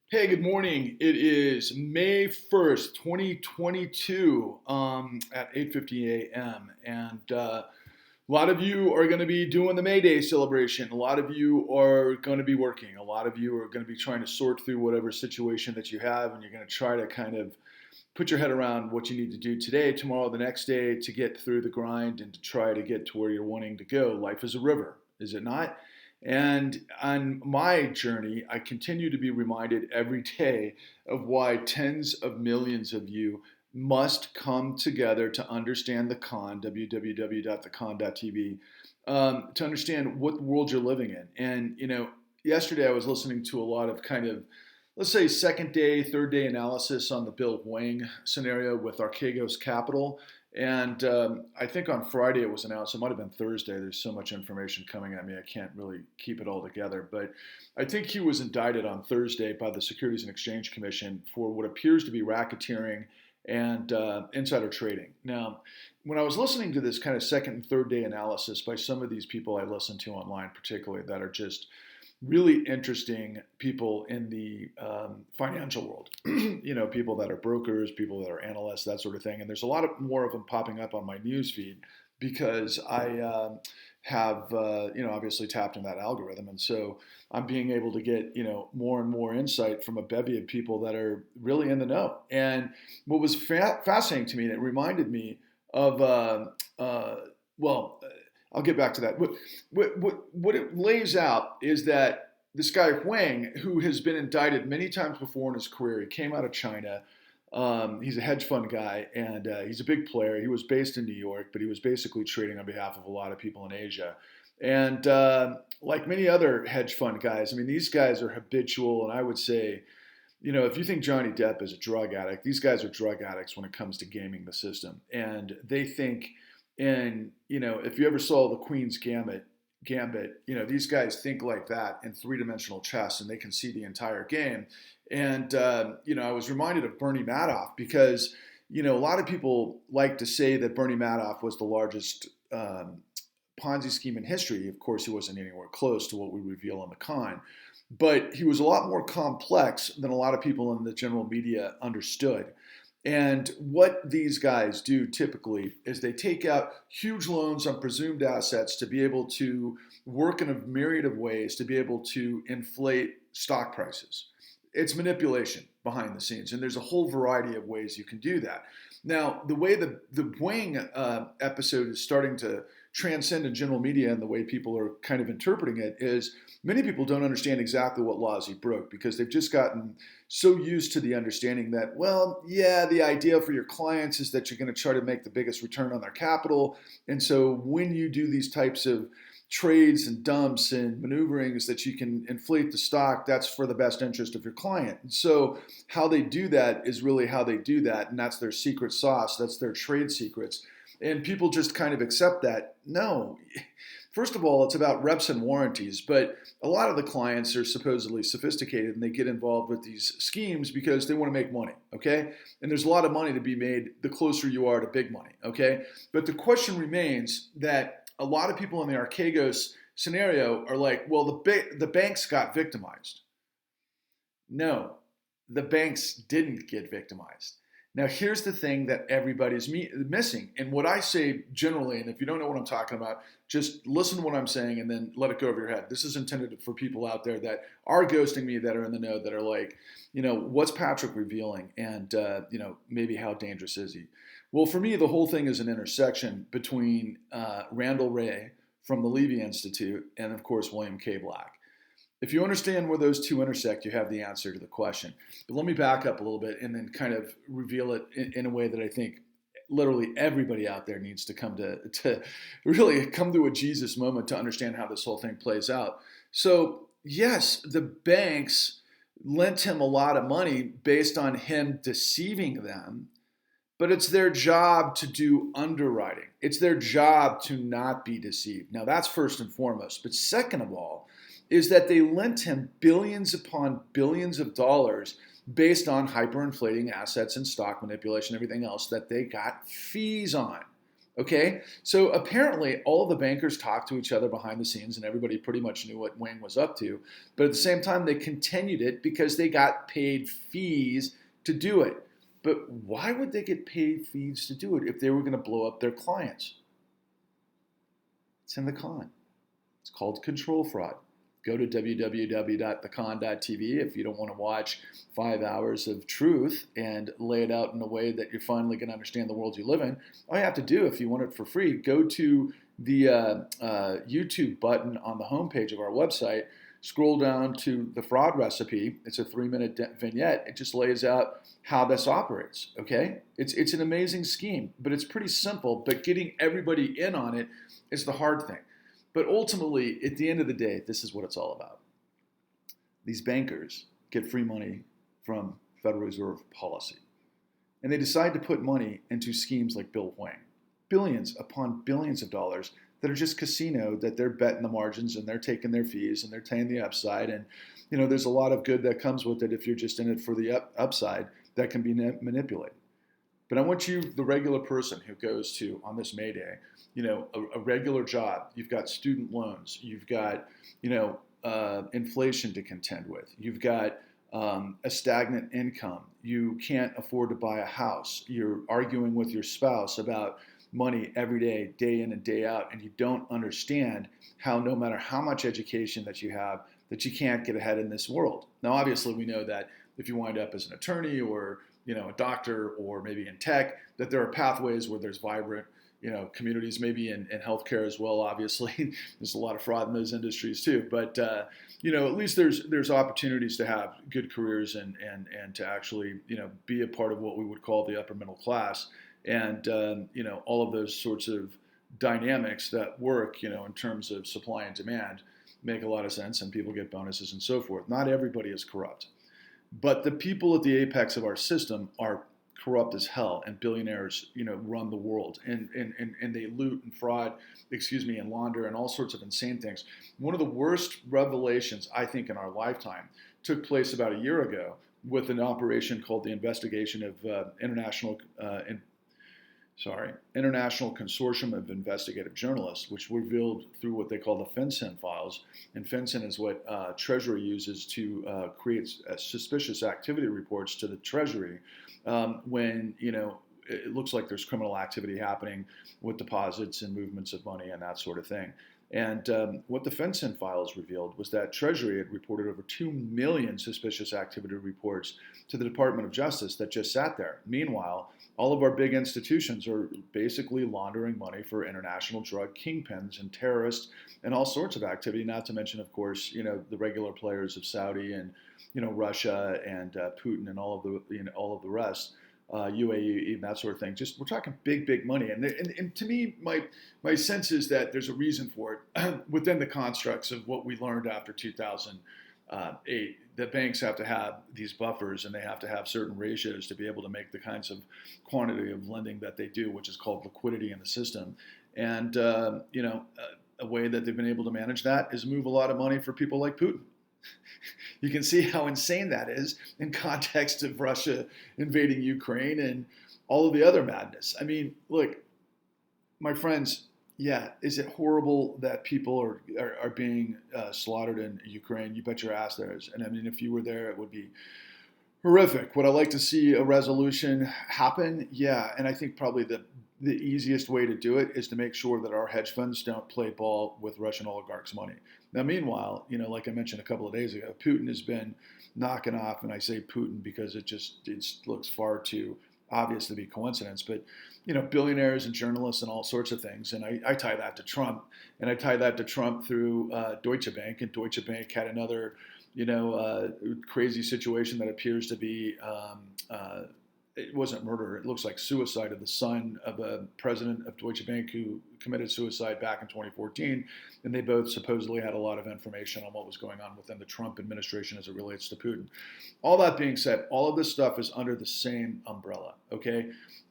Hey, good morning. It is May 1st, 2022 at 8:50 a.m. And a lot of you are going to be doing the May Day celebration. A lot of you are going to be working. A lot of you are going to be trying to sort through whatever situation that you have, and you're going to try to kind of put your head around what you need to do today, tomorrow, the next day to get through the grind and to try to get to where you're wanting to go. Life is a river, is it not? And on my journey, I continue to be reminded every day of why tens of millions of you must come together to understand the con, www.thecon.tv, to understand what world you're living in. And, yesterday I was listening to a lot of kind of, let's say, second day, third day analysis on the Bill Hwang scenario with Archegos Capital. And I think on Friday it was announced. It might have been Thursday. There's so much information coming at me, I can't really keep it all together. But I think he was indicted on Thursday by the Securities and Exchange Commission for what appears to be racketeering and insider trading. Now, when I was listening to this kind of second and third day analysis by some of these people I listen to online, particularly that are just really interesting people in the financial world. People that are brokers, people that are analysts, that sort of thing. And there's a lot of more of them popping up on my news feed because I have, obviously tapped in that algorithm. And so I'm being able to get, more and more insight from a bevy of people that are really in the know. And what was fascinating to me, and it reminded me of, well, I'll get back to that. What it lays out is that this guy Hwang, who has been indicted many times before in his career, he came out of China. He's a hedge fund guy, and he's a big player. He was based in New York, but he was basically trading on behalf of a lot of people in Asia. And like many other hedge fund guys, I mean, these guys are habitual, and I would say, if you think Johnny Depp is a drug addict, these guys are drug addicts when it comes to gaming the system. And they think, and if you ever saw the Queen's Gambit, these guys think like that in three-dimensional chess, and they can see the entire game. And I was reminded of Bernie Madoff because a lot of people like to say that Bernie Madoff was the largest Ponzi scheme in history. Of course, he wasn't anywhere close to what we reveal on the con, but he was a lot more complex than a lot of people in the general media understood. And what these guys do typically is they take out huge loans on presumed assets to be able to work in a myriad of ways to be able to inflate stock prices. It's manipulation behind the scenes, and there's a whole variety of ways you can do that. Now, the way the Wang episode is starting to transcend in general media and the way people are kind of interpreting it is many people don't understand exactly what laws he broke because they've just gotten so used to the understanding that, well, yeah, the idea for your clients is that you're going to try to make the biggest return on their capital. And so when you do these types of trades and dumps and maneuverings that you can inflate the stock, that's for the best interest of your client. And so how they do that is really how they do that. And that's their secret sauce. That's their trade secrets. And people just kind of accept that. No. First of all, it's about reps and warranties, but a lot of the clients are supposedly sophisticated and they get involved with these schemes because they want to make money, okay? And there's a lot of money to be made the closer you are to big money, okay? But the question remains that a lot of people in the Archegos scenario are like, well, the banks got victimized. No, the banks didn't get victimized. Now, here's the thing that everybody's missing. And what I say generally, and if you don't know what I'm talking about, just listen to what I'm saying and then let it go over your head. This is intended for people out there that are ghosting me, that are in the know, that are like, what's Patrick revealing? And, maybe how dangerous is he? Well, for me, the whole thing is an intersection between Randall Ray from the Levy Institute and, of course, William K. Black. If you understand where those two intersect, you have the answer to the question. But let me back up a little bit and then kind of reveal it in a way that I think literally everybody out there needs to come to really come to a Jesus moment to understand how this whole thing plays out. So yes, the banks lent him a lot of money based on him deceiving them, but it's their job to do underwriting. It's their job to not be deceived. Now that's first and foremost. But second of all, is that they lent him billions upon billions of dollars based on hyperinflating assets and stock manipulation, everything else that they got fees on. Okay, so apparently all of the bankers talked to each other behind the scenes and everybody pretty much knew what Wang was up to. But at the same time, they continued it because they got paid fees to do it. But why would they get paid fees to do it if they were going to blow up their clients? It's in the con. It's called control fraud. Go to www.thecon.tv if you don't want to watch 5 hours of truth and lay it out in a way that you're finally going to understand the world you live in. All you have to do, if you want it for free, go to the YouTube button on the homepage of our website, scroll down to the fraud recipe. It's a 3-minute vignette. It just lays out how this operates, okay? It's an amazing scheme, but it's pretty simple, but getting everybody in on it is the hard thing. But ultimately, at the end of the day, this is what it's all about. These bankers get free money from Federal Reserve policy. And they decide to put money into schemes like Bill Hwang. Billions upon billions of dollars that are just casino, that they're betting the margins and they're taking their fees and they're taking the upside. And, there's a lot of good that comes with it if you're just in it for the upside that can be manipulated. But I want you, the regular person who goes to, on this May Day, a regular job, you've got student loans, you've got, inflation to contend with, you've got a stagnant income, you can't afford to buy a house, you're arguing with your spouse about money every day, day in and day out, and you don't understand how no matter how much education that you have, that you can't get ahead in this world. Now, obviously, we know that if you wind up as an attorney or a doctor or maybe in tech, that there are pathways where there's vibrant, communities, maybe in healthcare as well. Obviously, there's a lot of fraud in those industries too. But at least there's opportunities to have good careers and to actually be a part of what we would call the upper middle class, and all of those sorts of dynamics that work in terms of supply and demand make a lot of sense, and people get bonuses and so forth. Not everybody is corrupt. But the people at the apex of our system are corrupt as hell, and billionaires, run the world, and they loot and fraud, and launder and all sorts of insane things. One of the worst revelations, I think, in our lifetime took place about a year ago with an operation called the investigation of International Consortium of Investigative Journalists, which revealed through what they call the FinCEN files. And FinCEN is what Treasury uses to create suspicious activity reports to the Treasury when, it looks like there's criminal activity happening with deposits and movements of money and that sort of thing. And what the FinCEN files revealed was that Treasury had reported over 2 million suspicious activity reports to the Department of Justice that just sat there. Meanwhile, all of our big institutions are basically laundering money for international drug kingpins and terrorists and all sorts of activity, not to mention, of course, the regular players of Saudi and, Russia and Putin and all of the rest. UAE and that sort of thing. Just we're talking big money, and to me, my sense is that there's a reason for it within the constructs of what we learned after 2008. That banks have to have these buffers and they have to have certain ratios to be able to make the kinds of quantity of lending that they do, which is called liquidity in the system. And a way that they've been able to manage that is move a lot of money for people like Putin. You can see how insane that is in context of Russia invading Ukraine and all of the other madness. I mean, look, my friends, yeah, is it horrible that people are being slaughtered in Ukraine? You bet your ass there is. And I mean, if you were there, it would be horrific. Would I like to see a resolution happen? Yeah, and I think probably the easiest way to do it is to make sure that our hedge funds don't play ball with Russian oligarchs' money. Now, meanwhile, like I mentioned a couple of days ago, Putin has been knocking off, and I say Putin because it looks far too obvious to be coincidence, but billionaires and journalists and all sorts of things. And I tie that to Trump, and I tie that to Trump through Deutsche Bank, and Deutsche Bank had another, crazy situation that appears to be it wasn't murder. It looks like suicide of the son of a president of Deutsche Bank who committed suicide back in 2014. And they both supposedly had a lot of information on what was going on within the Trump administration as it relates to Putin. All that being said, all of this stuff is under the same umbrella, okay?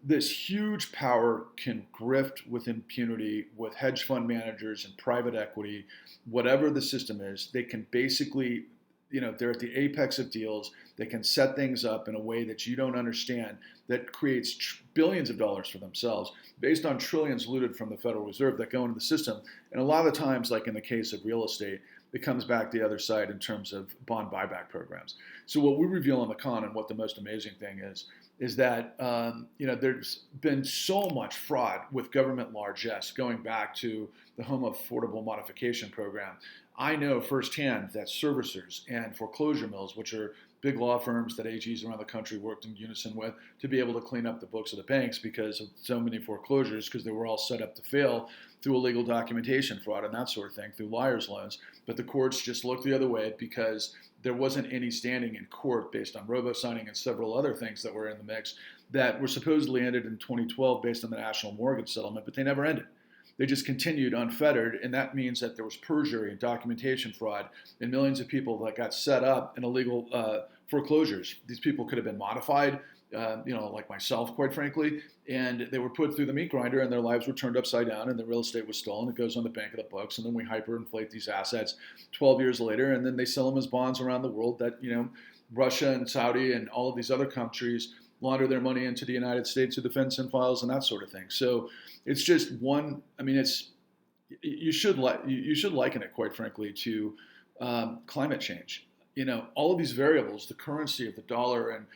This huge power can grift with impunity with hedge fund managers and private equity, whatever the system is. They can basically they're at the apex of deals. They can set things up in a way that you don't understand, that creates billions of dollars for themselves based on trillions looted from the Federal Reserve that go into the system. And a lot of the times, like in the case of real estate, it comes back the other side in terms of bond buyback programs. So what we reveal on the con, and what the most amazing thing is that there's been so much fraud with government largesse going back to the Home Affordable Modification Program. I know firsthand that servicers and foreclosure mills, which are big law firms that AGs around the country worked in unison with to be able to clean up the books of the banks because of so many foreclosures, because they were all set up to fail through illegal documentation fraud and that sort of thing, through liar's loans. But the courts just looked the other way because there wasn't any standing in court based on robo-signing and several other things that were in the mix that were supposedly ended in 2012 based on the national mortgage settlement, but they never ended. They just continued unfettered, and that means that there was perjury and documentation fraud and millions of people that got set up in illegal foreclosures. These people could have been modified, like myself, quite frankly, and they were put through the meat grinder and their lives were turned upside down and the real estate was stolen. It goes on the bank of the books, and then we hyperinflate these assets 12 years later, and then they sell them as bonds around the world that, Russia and Saudi and all of these other countries launder their money into the United States through defense and files and that sort of thing. So it's just one. I mean, you should liken it, quite frankly, to climate change. All of these variables, the currency of the dollar and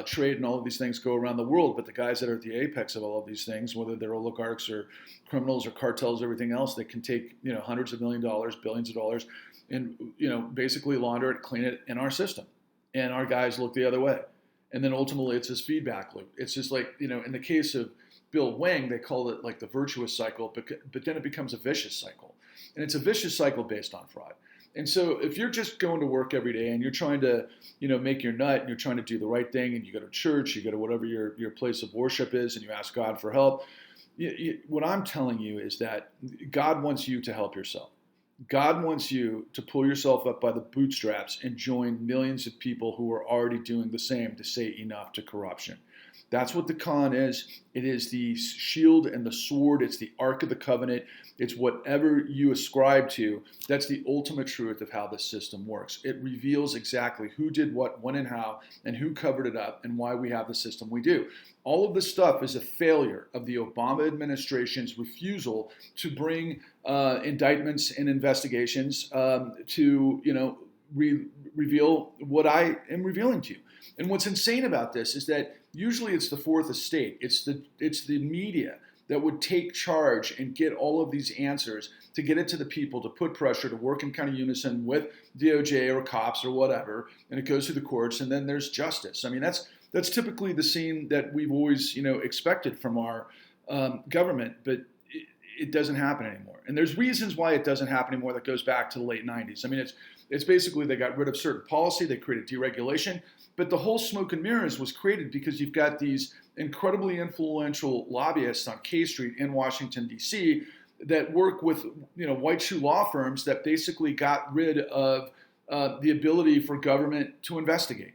trade and all of these things go around the world. But the guys that are at the apex of all of these things, whether they're oligarchs or criminals or cartels, everything else, they can take hundreds of million dollars, billions of dollars, and basically launder it, clean it in our system, and our guys look the other way. And then ultimately it's this feedback loop. It's just like, in the case of Bill Hwang, they call it like the virtuous cycle, but then it becomes a vicious cycle. And it's a vicious cycle based on fraud. And so if you're just going to work every day and you're trying to, make your nut and you're trying to do the right thing and you go to church, you go to whatever your place of worship is and you ask God for help, what I'm telling you is that God wants you to help yourself. God wants you to pull yourself up by the bootstraps and join millions of people who are already doing the same to say enough to corruption. That's what the con is. It is the shield and the sword. It's the Ark of the Covenant. It's whatever you ascribe to. That's the ultimate truth of how this system works. It reveals exactly who did what, when, and how, and who covered it up, and why we have the system we do. All of this stuff is a failure of the Obama administration's refusal to bring indictments and investigations to reveal what I am revealing to you. And what's insane about this is that usually it's the fourth estate. It's the media that would take charge and get all of these answers to get it to the people, to put pressure, to work in kind of unison with DOJ or cops or whatever, and it goes through the courts, and then there's justice. I mean, that's typically the scene that we've always expected from our government, but it doesn't happen anymore. And there's reasons why it doesn't happen anymore that goes back to the late 90s. I mean, it's basically they got rid of certain policy, they created deregulation, but the whole smoke and mirrors was created because you've got these incredibly influential lobbyists on K Street in Washington, D.C. that work with white shoe law firms that basically got rid of the ability for government to investigate.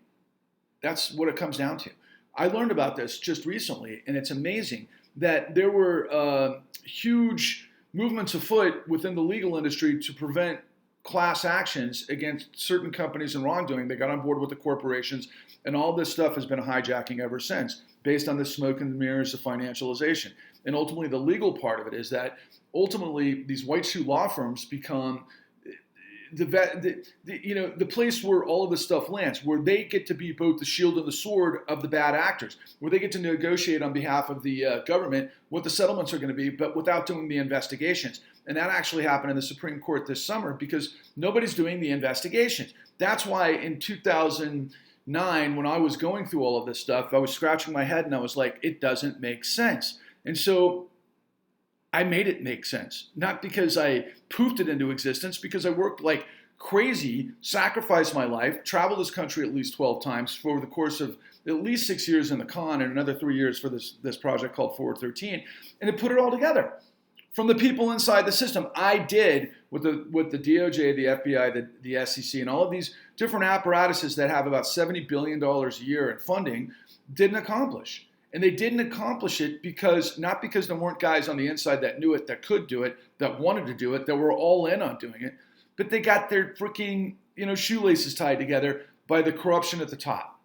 That's what it comes down to. I learned about this just recently, and it's amazing that there were huge movements afoot within the legal industry to prevent class actions against certain companies and wrongdoing. They got on board with the corporations, and all this stuff has been a hijacking ever since, based on the smoke and mirrors of financialization. And ultimately, the legal part of it is that ultimately these white shoe law firms become the place where all of this stuff lands, where they get to be both the shield and the sword of the bad actors, where they get to negotiate on behalf of the government what the settlements are going to be, but without doing the investigations. And that actually happened in the Supreme Court this summer because nobody's doing the investigations. That's why in 2009, when I was going through all of this stuff, I was scratching my head and I was like, it doesn't make sense. And so I made it make sense, not because I poofed it into existence, because I worked like crazy, sacrificed my life, traveled this country at least 12 times for the course of at least 6 years in the con and another 3 years for this project called Forward 13, and it put it all together. From the people inside the system, I did with the DOJ, the FBI, the SEC, and all of these different apparatuses that have about $70 billion a year in funding, didn't accomplish. And they didn't accomplish it not because there weren't guys on the inside that knew it, that could do it, that wanted to do it, that were all in on doing it, but they got their freaking shoelaces tied together by the corruption at the top.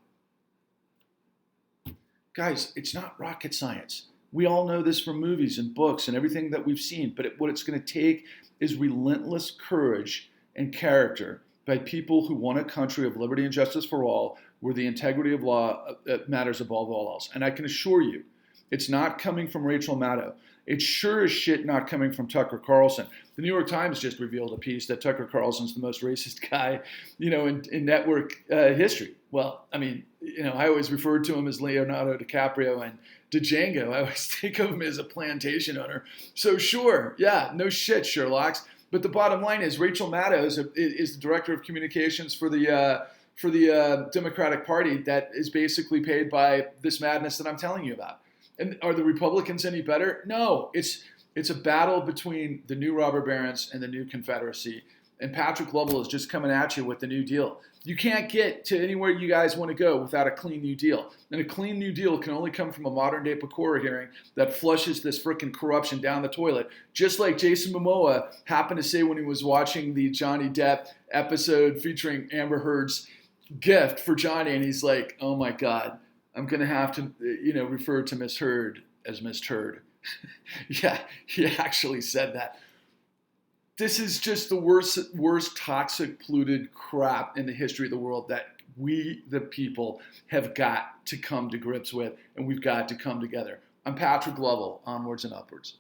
Guys, it's not rocket science. We all know this from movies and books and everything that we've seen, but what it's going to take is relentless courage and character by people who want a country of liberty and justice for all, where the integrity of law matters above all else. And I can assure you, it's not coming from Rachel Maddow. It's sure as shit not coming from Tucker Carlson. The New York Times just revealed a piece that Tucker Carlson's the most racist guy, in network history. Well, I mean, I always referred to him as Leonardo DiCaprio and Django. I always think of him as a plantation owner. So sure, yeah, no shit, Sherlock's. But the bottom line is Rachel Maddow is the director of communications for the Democratic Party that is basically paid by this madness that I'm telling you about. And are the Republicans any better? No, it's a battle between the new robber barons and the new Confederacy. And Patrick Lovell is just coming at you with the New Deal. You can't get to anywhere you guys want to go without a clean New Deal. And a clean New Deal can only come from a modern-day Pecora hearing that flushes this freaking corruption down the toilet. Just like Jason Momoa happened to say when he was watching the Johnny Depp episode featuring Amber Heard's gift for Johnny, and he's like, oh my God, I'm going to have to, refer to Miss Heard as Miss Turd. Yeah, he actually said that. This is just the worst toxic, polluted crap in the history of the world that we, the people, have got to come to grips with, and we've got to come together. I'm Patrick Lovell, onwards and upwards.